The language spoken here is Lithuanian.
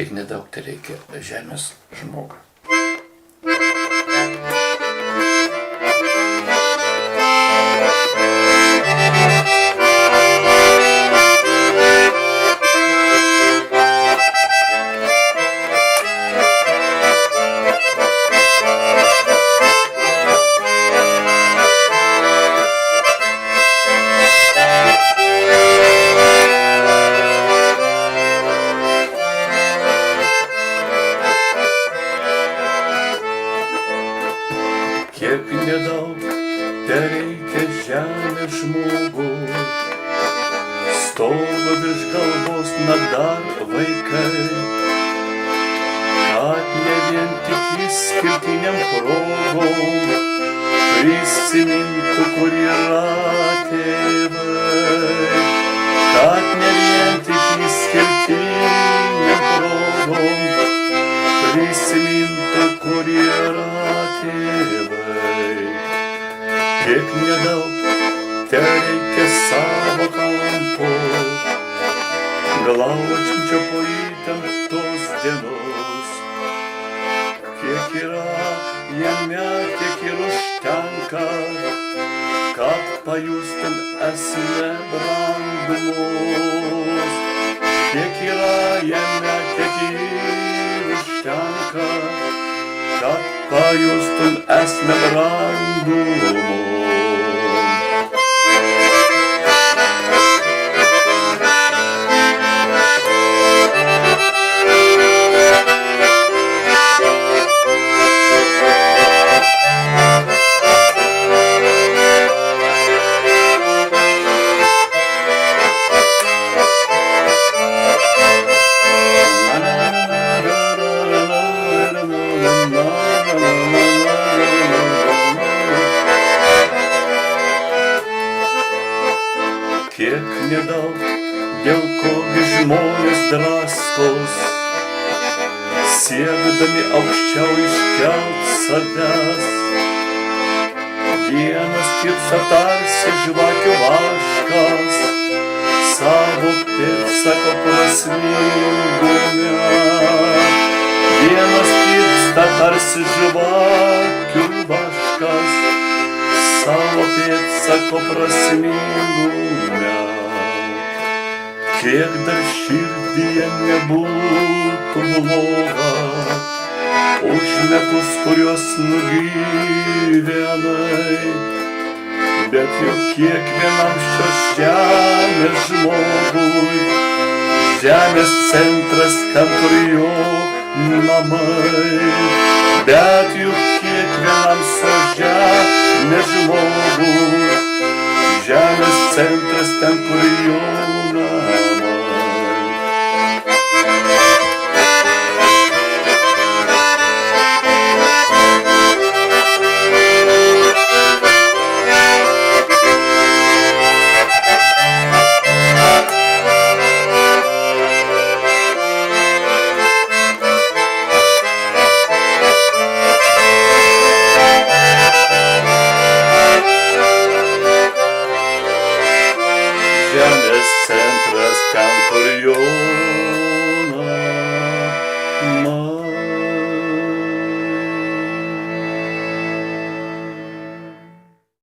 kiek nedaug tai reikia žemės žmogui. Kiek nedaug tereikia žemės žmogui, stogo virš galvos dar vaikai, kad ne vien tik išskirtiniam progom prisimintų, kur yra tėvai, kad ne vien tik išskirtiniam progom prisimintų, kur yra tėvai. Kiek nedaug tereikia savo kampo, glaudžiančio po įtemptos dienos. Kiek yra jame, tiek ir užtenka, kad pajustum esmę brandumos. Kiek yra jame, tiek ir užtenka, kad pajustum esmę brandumo. Kiek nedaug, dėl kogi žmonės draskos, siekdami aukščiau iškelt savęs. Vienas tirpsta tarsi žvakių vaškas, savo pėdsako prasmingume. Vienas tirpsta tarsi žvakių vaškas, savo pėdsako prasmingume. Kiek dar širdyje nebūtų bloga, už metus, kuriuos nugyvenai, bet juk kiekvienam šios žemės žmogui žemės centras, ten kur jo namai. Bet juk kiekvienam šios žemės žmogui žemės centras, ten kur jo namai. Žemės centras, ten kur jo